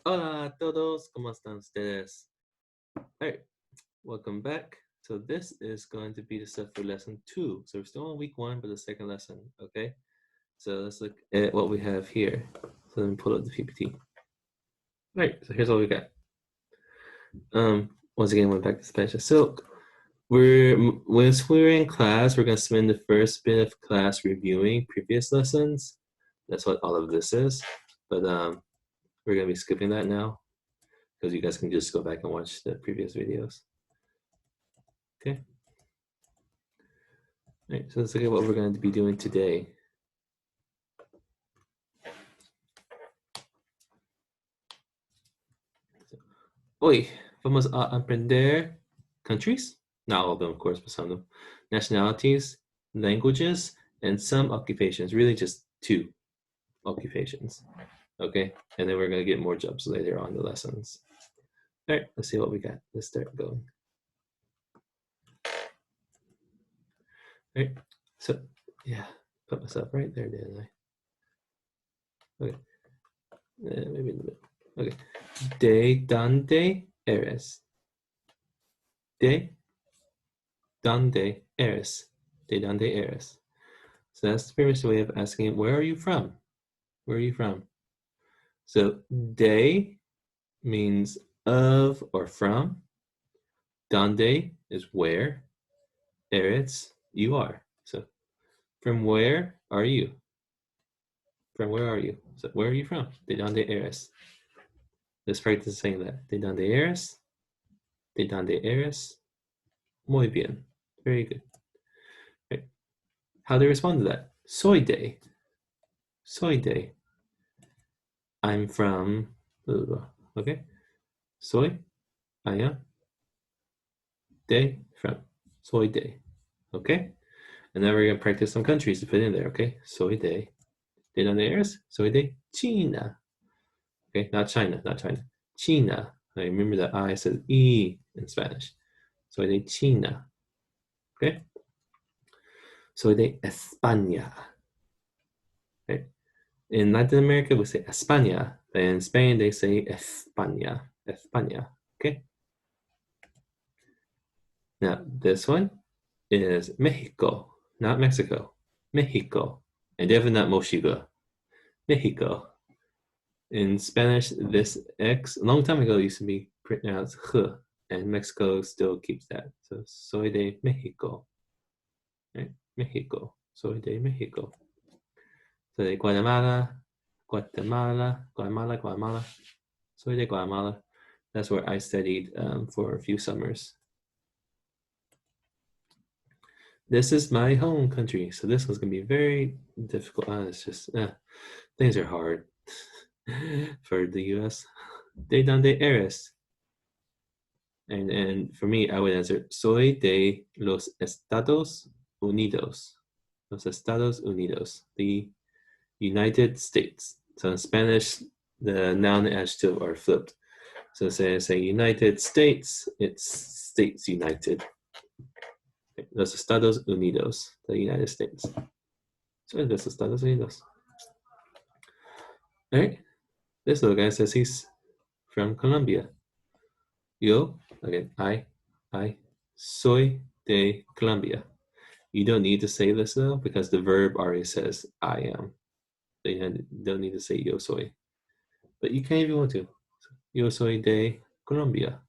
Hola a todos, ¿cómo están ustedes? All right, welcome back. So this is going to be the stuff for lesson 2. So we're still on week 1, but the second lesson, okay? So let's look at what we have here. So let me pull up the PPT. All right, so here's what we got. Once again, went back to Spanish Silk. Once we're in class, we're gonna spend the first bit of class reviewing previous lessons. That's what all of this is. But we're gonna be skipping that now, because you guys can just go back and watch the previous videos. Okay. All right, so let's look at what we're going to be doing today. Hoy vamos a aprender countries, not all of them, of course, but some of them, nationalities, languages, and some occupations, really just 2 occupations. Okay, and then we're going to get more jobs later on the lessons. All right, let's see what we got. Let's start going. All right, so yeah, put myself right there, didn't I? Okay, maybe a little bit. Okay, ¿de dónde eres? ¿De dónde eres? ¿De dónde eres? So that's pretty much the way of asking, where are you from? Where are you from? So de means of or from. Donde is where. Eres, you are. So from where are you? From where are you? So where are you from? De donde eres? Let's practice saying that. De donde eres? De donde eres? Muy bien. Very good. Right. How do you respond to that? Soy de. Soy de. I'm from, okay? Soy, I am, de, from. Soy de, okay? And then we're gonna practice some countries to put in there, okay? Soy de donde eres? Soy de China. Okay, not China, not China. China. I remember that I says E in Spanish. Soy de China, okay? Soy de España, okay? In Latin America, we say España. And in Spain, they say España, España, okay? Now, this one is Mexico, not Mexico. Mexico. And definitely not Mochiga. Mexico. In Spanish, this X, a long time ago, used to be pronounced H, and Mexico still keeps that. So, soy de Mexico. Right? Mexico. Soy de Mexico. Soy de Guatemala, Guatemala, Guatemala, Guatemala. Soy de Guatemala. That's where I studied for a few summers. This is my home country. So this one's going to be very difficult. It's just, things are hard for the US. ¿De dónde eres? And for me, I would answer, soy de los Estados Unidos. Los Estados Unidos, the United States. So in Spanish, the noun and adjective are flipped. So say United States, it's States United. Los Estados Unidos, the United States. So los Estados Unidos. All right. This little guy says he's from Colombia. Yo, again, I, soy de Colombia. You don't need to say this though, because the verb already says I am. So you don't need to say yo soy. But you can if you want to. Yo soy de Colombia.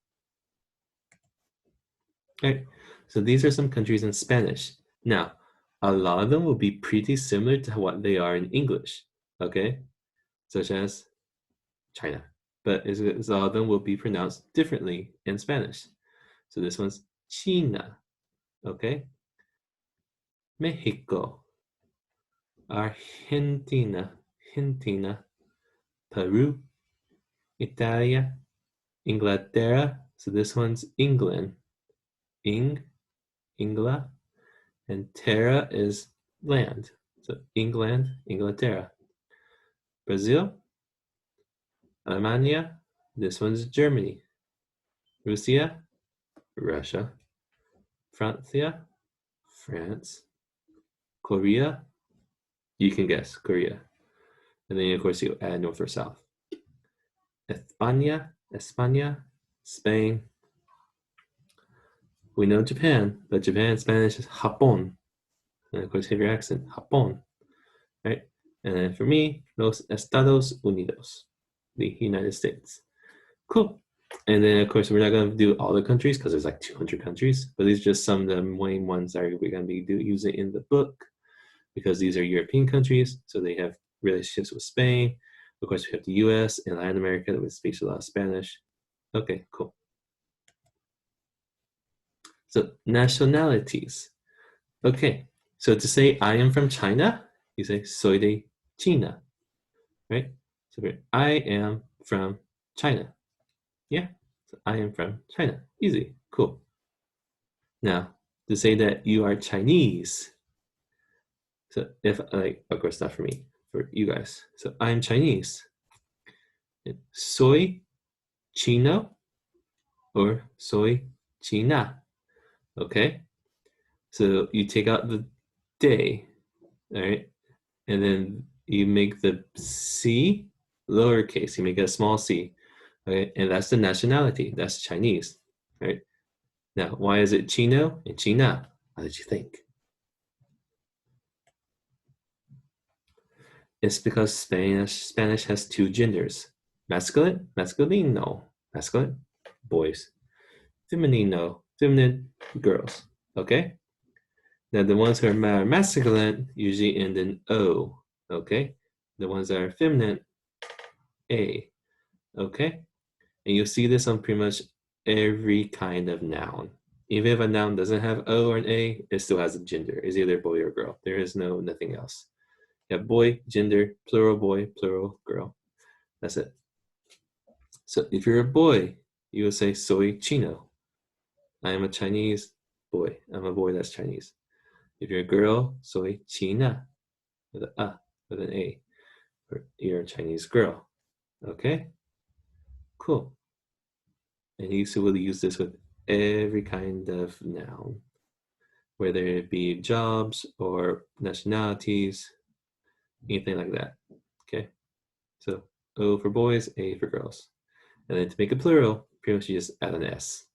Okay, so these are some countries in Spanish. Now, a lot of them will be pretty similar to what they are in English, okay? Such as China. But a lot of them will be pronounced differently in Spanish. So this one's China, okay? Mexico, Argentina, Peru, Italia, Inglaterra. So this one's England, Ingla, and terra is land. So England, Inglaterra. Brazil, Alemania. This one's Germany. Russia, Russia. Francia, France. Korea, you can guess, Korea. And then, of course, you add north or south. España, Spain. We know Japan, but Japan Spanish is Japón. And of course, have your accent, Japón, right? And then for me, Los Estados Unidos, the United States. Cool. And then, of course, we're not going to do all the countries because there's like 200 countries, but these are just some of the main ones that we're going to be using in the book because these are European countries, so they have relationships with Spain. Of course, we have the US and Latin America that speaks a lot of Spanish. Okay, cool. So nationalities. Okay, so to say I am from China, you say soy de China, right? So I am from China. Yeah, so I am from China. Easy, cool. Now, to say that you are Chinese, so if like, of course not for me, for you guys. So I'm Chinese. Soy chino or soy china. Okay, so you take out the de, all right, and then you make the C lowercase. You make a small c, okay, and that's the nationality. That's Chinese, right? Now, why is it Chino and China? How did you think? It's because Spanish has two genders: masculine, masculino, masculine, boys, femenino, feminine, girls. Okay. Now the ones who are masculine usually end in O. Okay. The ones that are feminine, A. Okay. And you'll see this on pretty much every kind of noun. Even if a noun doesn't have O or an A, it still has a gender. It's either boy or girl. There is nothing else. You have boy, gender, plural boy, plural girl. That's it. So if you're a boy, you will say soy chino. I am a Chinese boy. I'm a boy that's Chinese. If you're a girl, soy china with with an A. Or you're a Chinese girl. Okay? Cool. And you will use this with every kind of noun, whether it be jobs or nationalities, anything like that. Okay? So O for boys, A for girls. And then to make it plural, pretty much you just add an S.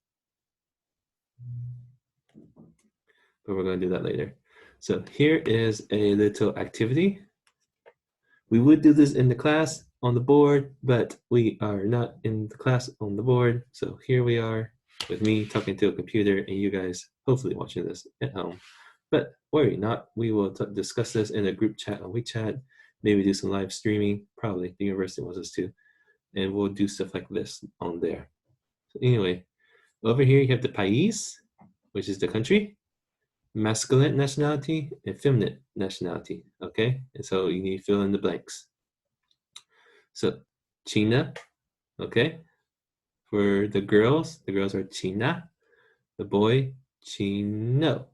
But we're going to do that later. So here is a little activity. We would do this in the class on the board, but we are not in the class on the board. So here we are with me talking to a computer and you guys hopefully watching this at home. But worry not, we will discuss this in a group chat on WeChat, maybe do some live streaming, probably the university wants us to, and we'll do stuff like this on there. So anyway, over here you have the país, which is the country, masculine nationality and feminine nationality, okay? And so you need to fill in the blanks. So China, okay? For the girls are China. The boy, Chino,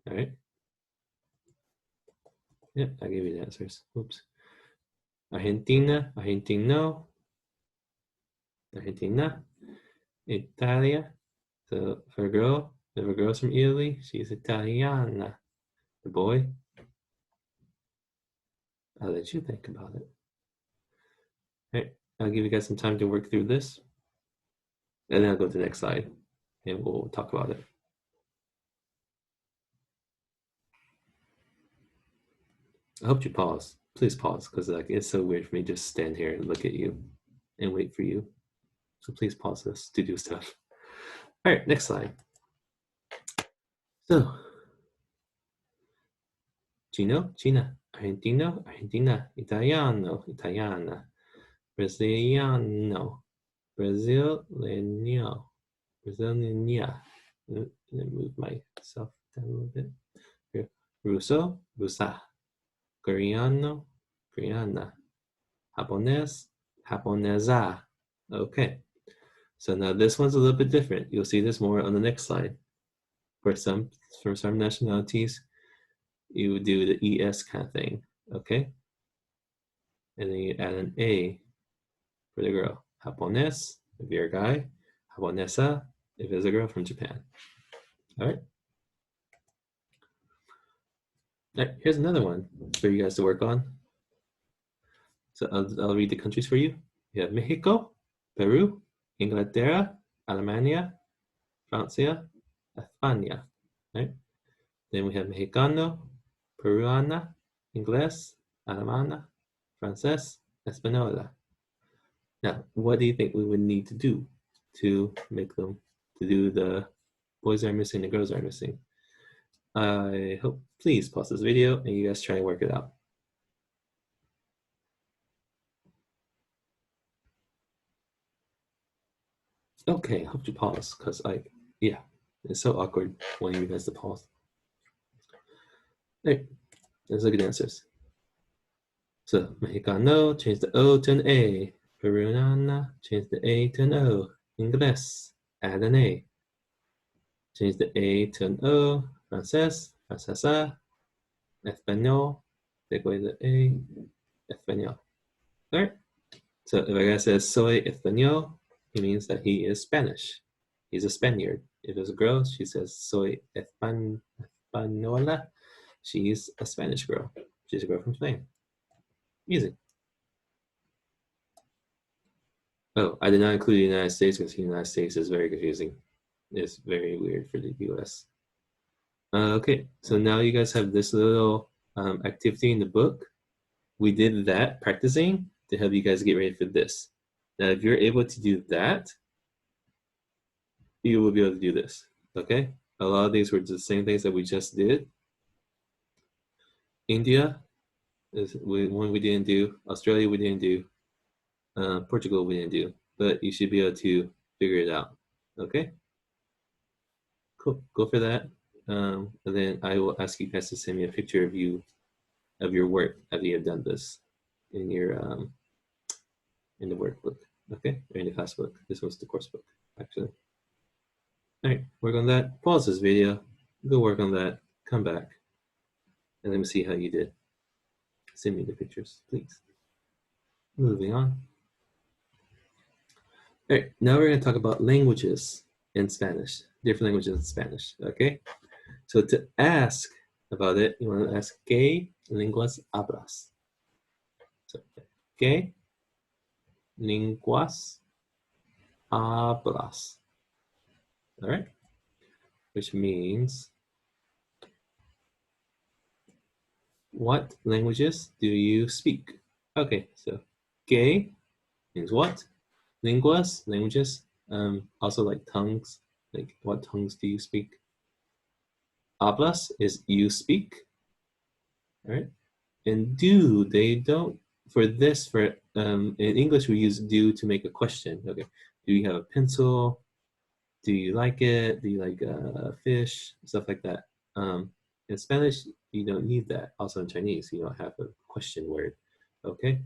all right? Yeah, I gave you the answers. Oops. Argentina, Argentino, Argentina. Italia, so for a girl, if a girl's from Italy, she's Italiana. The boy, I'll let you think about it. All right, I'll give you guys some time to work through this. And then I'll go to the next slide and we'll talk about it. I hope you pause. Please pause, because like it's so weird for me to just stand here and look at you and wait for you. So please pause this to do stuff. All right, next slide. So, Chino, China, Argentino, Argentina, Italiano, Italiana, Brasiliano, Brasileño, Brasileña. Let me move myself down a little bit. Here. Ruso, Rusa, Coreano, Coreana, Japonés, Japonesa. Okay. So now this one's a little bit different. You'll see this more on the next slide. For some nationalities, you would do the ES kind of thing, okay? And then you add an A for the girl. Japonés, if you're a guy. Japonesa, if it's a girl from Japan. All right. All right, here's another one for you guys to work on. So I'll read the countries for you. You have Mexico, Peru, Inglaterra, Alemania, Francia, España, right? Then we have Mexicano, Peruana, Inglés, Alemana, Francés, Española. Now, what do you think we would need to do to make them, to do the boys are missing, the girls are missing? I hope, please pause this video and you guys try and work it out. Okay, I hope you pause because yeah, it's so awkward wanting you guys to pause. Hey, let's look at the answers. So, Mexicano, change the O to an A. Peruana, change the A to an O. Inglés, add an A. Change the A to an O. Francés, francesa. Español, take away the A. Español. All right. So if a guy says soy español, it means that he is Spanish. He's a Spaniard. If it's a girl, she says soy española. She's a Spanish girl. She's a girl from Spain. Easy. Oh, I did not include the United States because the United States is very confusing. It's very weird for the US. Okay, so now you guys have this little activity in the book. We did that practicing to help you guys get ready for this. Now, if you're able to do that, you will be able to do this, okay? A lot of these were the same things that we just did. India is one we didn't do. Australia we didn't do. Portugal we didn't do. But you should be able to figure it out, okay? Cool, go for that. And then I will ask you guys to send me a picture of your work after you have done this in your in the workbook, okay? Or in the class book. This was the course book, actually. All right, work on that. Pause this video, go work on that, come back, and let me see how you did. Send me the pictures, please. Moving on. All right, now we're going to talk about languages in Spanish, different languages in Spanish, okay? So to ask about it, you want to ask, ¿qué lenguas hablas? So, ¿qué lenguas hablas? All right, which means, what languages do you speak? Okay, so ¿qué means what? Lenguas, languages, also like tongues, like what tongues do you speak? Hablas is you speak, all right? And do, they don't, for this, in English we use do to make a question, okay? Do you have a pencil? Do you like it? Do you like fish? Stuff like that. In Spanish, you don't need that. Also in Chinese, you don't have a question word, okay?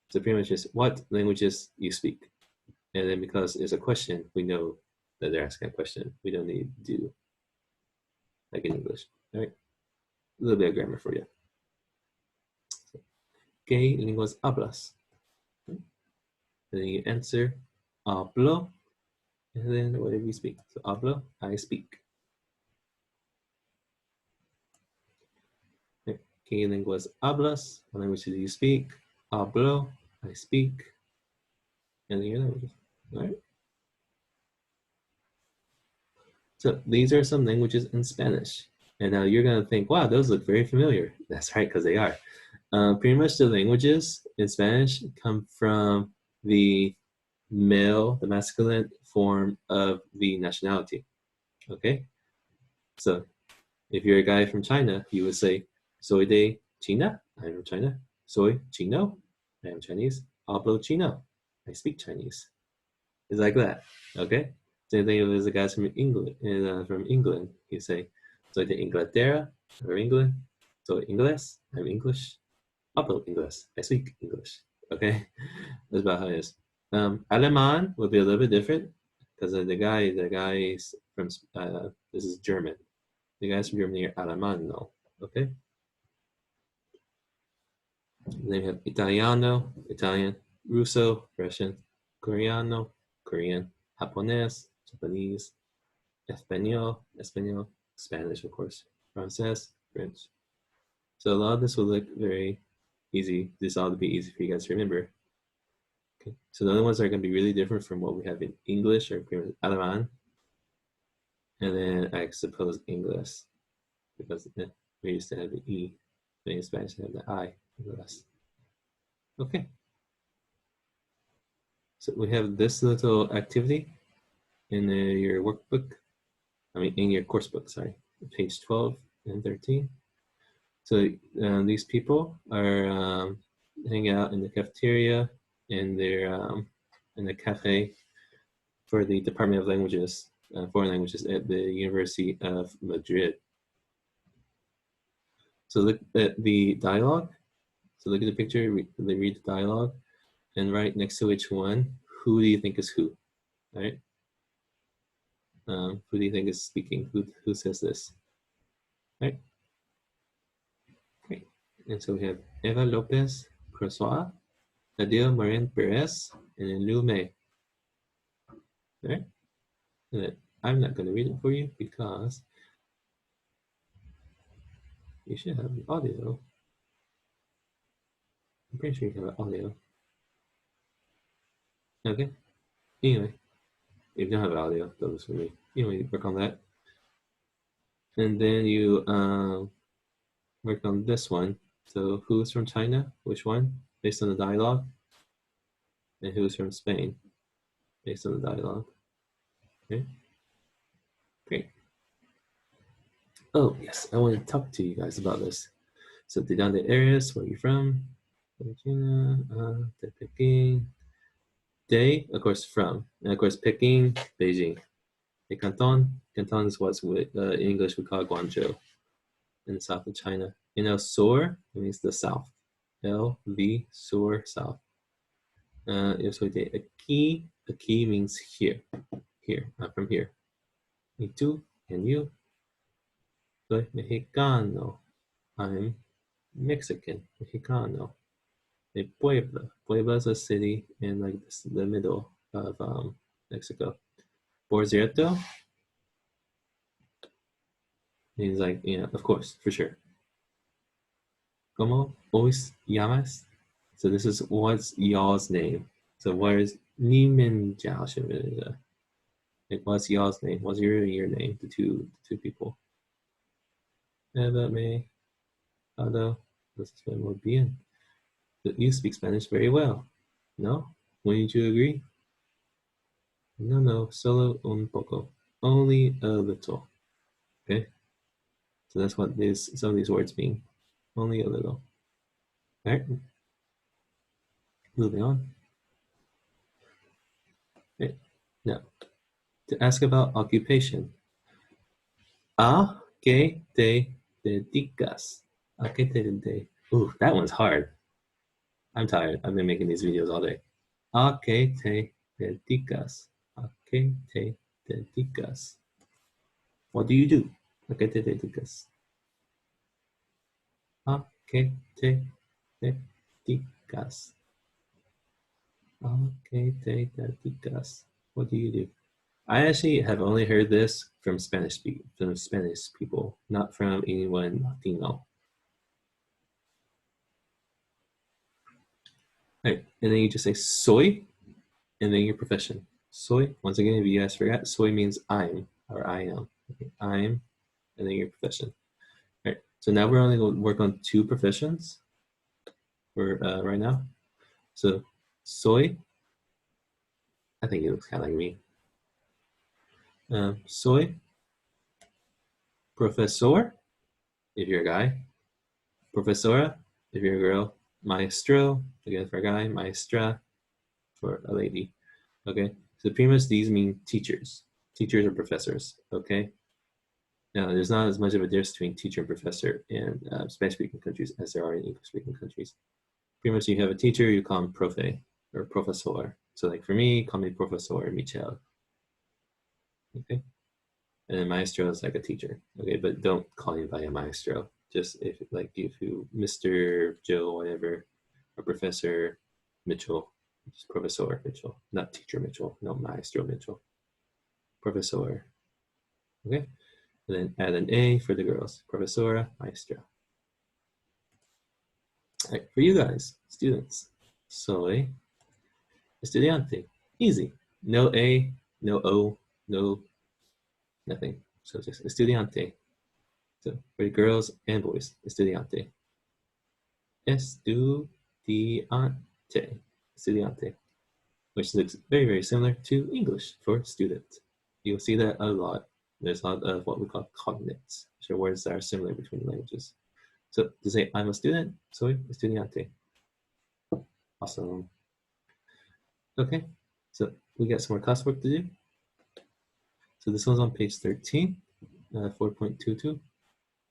So pretty much just what languages you speak. And then because it's a question, we know that they're asking a question. We don't need do, like in English, all right? A little bit of grammar for you. So, ¿qué lenguas hablas? And then you answer, hablo, and then whatever you speak. So hablo, I speak. ¿Qué lenguas hablas? What languages do you speak? Hablo, I speak. And then your languages, all right? So these are some languages in Spanish. And now you're gonna think, wow, those look very familiar. That's right, because they are. Pretty much the languages in Spanish come from the masculine form of the nationality, okay? So if you're a guy from China, you would say, soy de China, I'm from China. Soy chino, I am Chinese. Hablo chino, I speak Chinese. It's like that, okay? Same thing if there's a guy from England, you say, soy de Inglaterra, or England. Soy inglés, I'm English. Hablo inglés, I speak English, okay? That's about how it is. Alemán would be a little bit different because the guys from, this is German. The guys from Germany are Alemano, okay? Then we have Italiano, Italian, Russo, Russian, Coreano, Korean, Japonés, Japanese, Español, Spanish, of course, Francés, French. So a lot of this will look very easy. This ought to be easy for you guys to remember. Okay, so the other ones are going to be really different from what we have in English or Alemán, and then I suppose English, because we used to have the E, but in Spanish we have the I, English. Okay, so we have this little activity in your workbook, in your course book, sorry, page 12 and 13. So these people are hanging out in the cafeteria, in the cafe for the Department of Languages, Foreign Languages at the University of Madrid. So look at the dialogue. So look at the picture, read the dialogue, and right next to each one, who do you think is who? Right? Who do you think is speaking? Who says this? Right? Great. And so we have Eva Lopez Crosoa, Nadia Marin Perez, and then Lu Mei. Right? And then I'm not going to read it for you because you should have the audio. I'm pretty sure you have the audio. Okay. Anyway, if you don't have audio, that was for me. Anyway, work on that. And then you work on this one. So who's from China? Which one? Based on the dialogue. And who's from Spain? Based on the dialogue. Okay. Great. Oh, yes. I want to talk to you guys about this. So, ¿de dónde eres? Where are you from? De Peking. De, of course, from. And of course, Peking, Beijing. De Canton. Canton is what's in English we call Guangzhou in the south of China. You know, sur means the south. LV, sur, south. Yo soy de aquí. Aquí means here. Here, not from here. Me too, and you. Soy mexicano. I'm Mexican, Mexicano. De Puebla. Puebla is a city in like the middle of Mexico. Por cierto means like, of course, for sure. Como os llamas? So this is what's y'all's name. So what is ni men jiao shi like what's y'all's name? What's your name? The two people. Eva, me, Ado, this is muy bien. You speak Spanish very well. No? Wouldn't you agree? No, solo un poco. Only a little. Okay? So that's what some of these words mean. Only a little. All right? Moving on. Okay. Now, to ask about occupation. ¿A qué te dedicas? ¿A qué te dedicas? Ooh, that one's hard. I'm tired. I've been making these videos all day. ¿A qué te dedicas? ¿A qué te dedicas? What do you do? ¿A qué te dedicas? ¿A qué te dedicas? ¿A qué te dedicas? What do you do? I actually have only heard this from Spanish people, not from anyone Latino. Right, and then you just say soy, and then your profession. Soy. Once again, if you guys forgot, soy means I'm or I am. Okay, I'm, and then your profession. All right. So now we're only going to work on two professions for right now. So soy. I think it looks kind of like me. Soy profesor, if you're a guy. Profesora, if you're a girl. Maestro, again for a guy. Maestra, for a lady. Okay, so pretty much these mean teachers. Teachers or professors, okay? Now, there's not as much of a difference between teacher and professor in Spanish-speaking countries as there are in English-speaking countries. Pretty much you have a teacher, you call him profe or profesor. So like for me, call me Profesor Michel. Okay? And then maestro is like a teacher. Okay, but don't call anybody a maestro. Just if you Mr. Joe, whatever, or Professor Mitchell, just Professor Mitchell, not Teacher Mitchell, no Maestro Mitchell. Professor. Okay? And then add an A for the girls. Profesora, Maestra. All right, for you guys, students, soy Estudiante. Easy. No A, no O, no nothing. So just estudiante. So for girls and boys, estudiante. Estudiante. Estudiante. Which looks very, very similar to English for student. You'll see that a lot. There's a lot of what we call cognates, which are words that are similar between languages. So to say I'm a student, soy estudiante. Awesome. Okay, so we got some more classwork to do. So this one's on page 13, 4.22.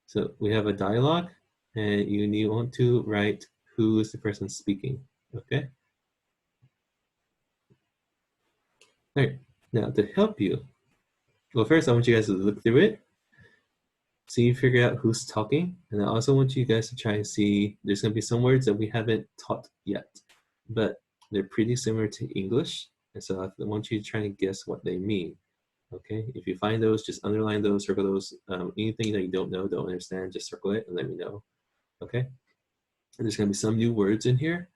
So we have a dialogue, and you want to write who is the person speaking, okay? All right, now to help you, well, first I want you guys to look through it, so you figure out who's talking, and I also want you guys to try and see, there's gonna be some words that we haven't taught yet, but they're pretty similar to English, and so I want you to try and guess what they mean. Okay, if you find those, just underline those, circle those. Anything that you don't know, don't understand, just circle it and let me know. Okay, and there's gonna be some new words in here,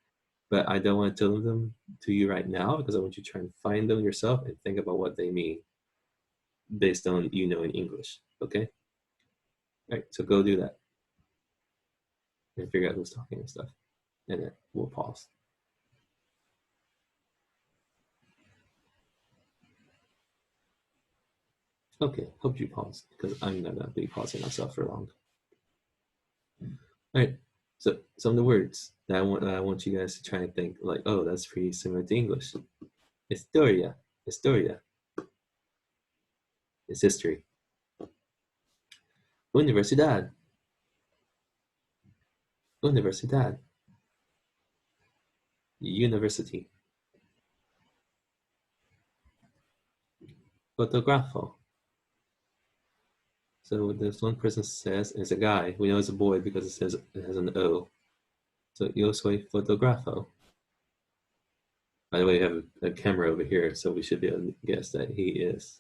but I don't want to tell them to you right now because I want you to try and find them yourself and think about what they mean based on in English. Okay, all right, so go do that and figure out who's talking and stuff, and then we'll pause. Okay, hope you pause because I'm not gonna be pausing myself for long. All right, so some of the words that I want you guys to try and think like, oh, that's pretty similar to English. Historia, historia is history. Universidad, universidad, university. Fotografo. So this one person says is a guy. We know it's a boy because it has an O. So yo soy fotografo. By the way, we have a camera over here, so we should be able to guess that he is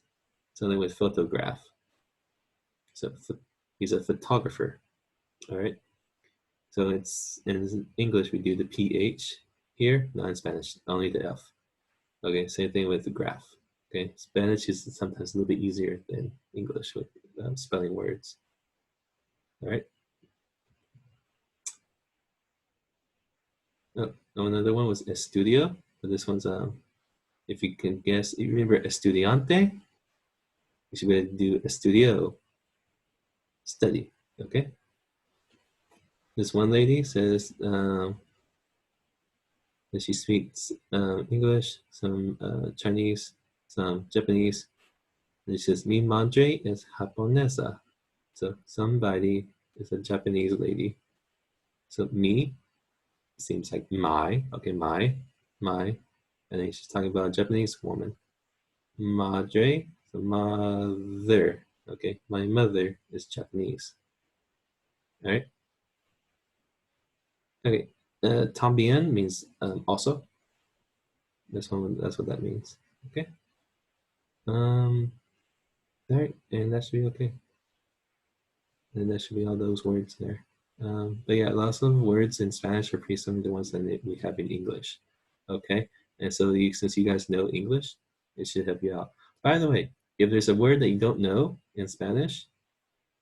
something with photograph. So he's a photographer. All right. So it's in English we do the PH here, not in Spanish, only the F. Okay, same thing with the graph. Okay, Spanish is sometimes a little bit easier than English with spelling words. All right. Oh, another one was estudio. But this one's if you can guess, you remember estudiante, you should be able to do estudio, study. Okay. This one lady says that she speaks English, some Chinese, some Japanese. And she says, mi madre es japonesa. So somebody is a Japanese lady. So mi seems like my, okay, my, and then she's talking about a Japanese woman. Madre, so mother, okay, my mother is Japanese. All right. Okay. Tambien means also. That's what that means. Okay. All right, and that should be okay. And that should be all those words there. But yeah, lots of words in Spanish are pretty similar to the ones that we have in English. Okay, and so since you guys know English, it should help you out. By the way, if there's a word that you don't know in Spanish,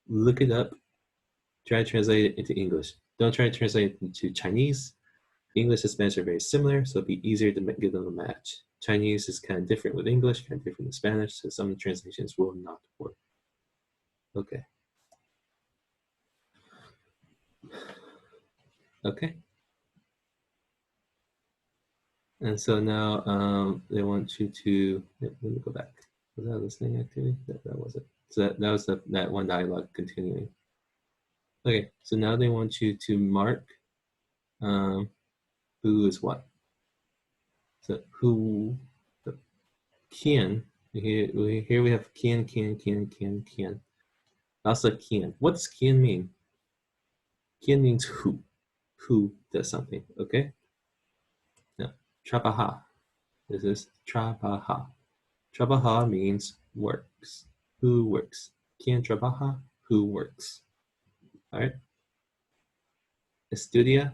look it up. Try to translate it into English. Don't try to translate it into Chinese. English and Spanish are very similar, so it'll be easier to give them a match. Chinese is kind of different with English, kind of different with Spanish, so some translations will not work. Okay. Okay. And so now they want you to, let me go back. Was that a listening activity? That was it. So that was that one dialogue continuing. Okay, so now they want you to mark who is what. So who, quién, here we have quién. Also quién. What does quién mean? Quién means who does something, okay? Now, trabajar. This is trabajar. Trabajar means works. Who works? ¿Quién trabaja? Who works? All right. Estudia,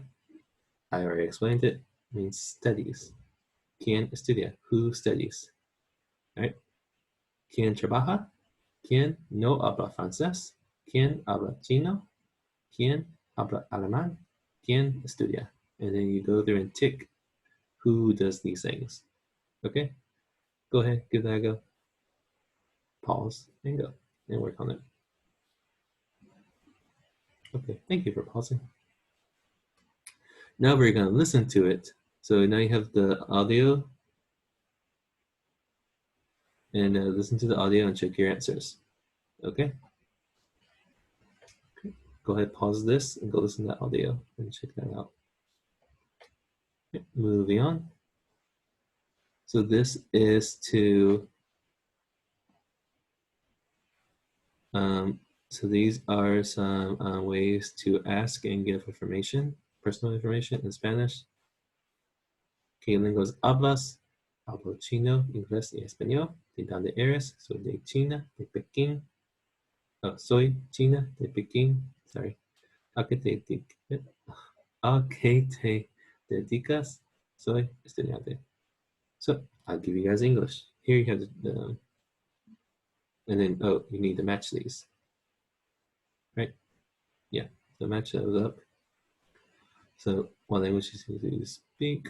I already explained it, means studies. ¿Quién estudia? Who studies? Right? ¿Quién trabaja? ¿Quién no habla francés? ¿Quién habla chino? ¿Quién habla alemán? ¿Quién estudia? And then you go through and tick who does these things. Okay? Go ahead, give that a go. Pause and go and work on it. Okay, thank you for pausing. Now we're going to listen to it. So now you have the audio, and listen to the audio and check your answers. Okay? Go ahead, pause this and go listen to the audio and check that out. Okay, moving on. So this is to, so these are some ways to ask and give information, personal information in Spanish. ¿Qué lenguas hablas? Hablo chino, inglés y español. ¿De dónde eres? Soy de China, de Pekín. Oh, soy China, de Pekín. Sorry. ¿A qué te dedicas? Soy estudiante. So I'll give you guys English. Here you have the and then, oh, you need to match these. Right? Yeah, so match those up. So what languages do you speak?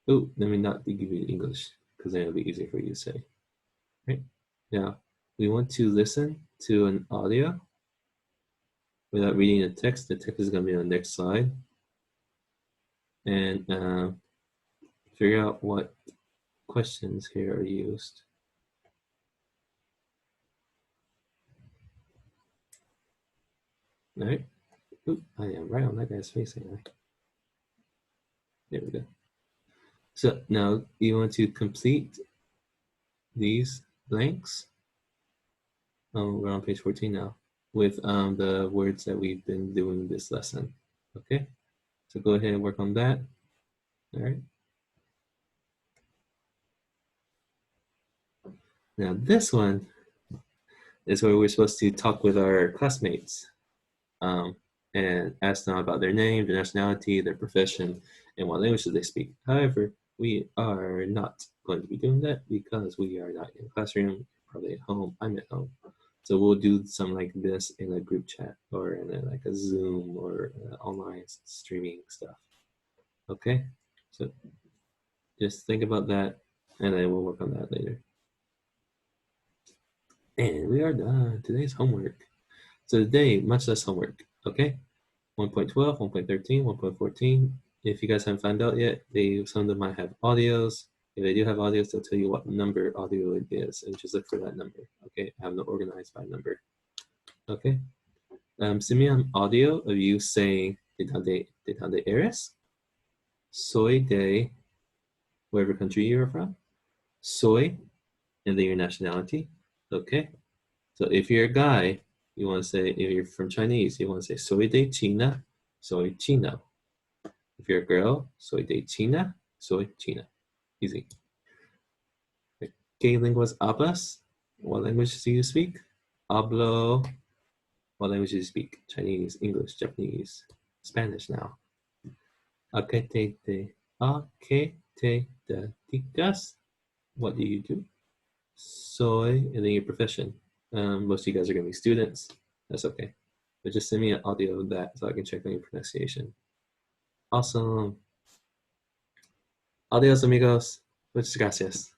Oh, let me not give you English because then it'll be easier for you to say. Right? Now, we want to listen to an audio without reading the text. The text is going to be on the next slide. And figure out what questions here are used. All right. Oop, I am right on that guy's face, ain't I? There we go. So now you want to complete these blanks. We're on page 14 now with the words that we've been doing this lesson. Okay, so go ahead and work on that. All right. Now this one is where we're supposed to talk with our classmates and ask them about their name, their nationality, their profession, and what languages they speak. However, we are not going to be doing that because we are not in a classroom, probably at home. I'm at home. So we'll do something like this in a group chat or in like a Zoom or online streaming stuff. Okay, so just think about that and then we'll work on that later. And we are done. Today's homework. So today, much less homework, okay? 1.12, 1.13, 1.14. If you guys haven't found out yet, some of them might have audios. If they do have audios, they'll tell you what number audio it is, and just look for that number, okay? I have them organized by number, okay? Send me an audio of you saying, ¿De dónde eres? Soy de wherever country you're from. Soy, and then your nationality, okay? So if you're a guy, you want to say, if you're from Chinese, you want to say, soy de China, soy chino. If you're a girl, soy de China, soy china. Easy. ¿Qué lenguas hablas? What language do you speak? Hablo. What language do you speak? Chinese, English, Japanese, Spanish now. ¿A qué te dedicas? What do you do? Soy, and then your profession. Most of you guys are going to be students. That's okay. But just send me an audio of that so I can check on your pronunciation. Awesome. Adios, amigos. Muchas gracias.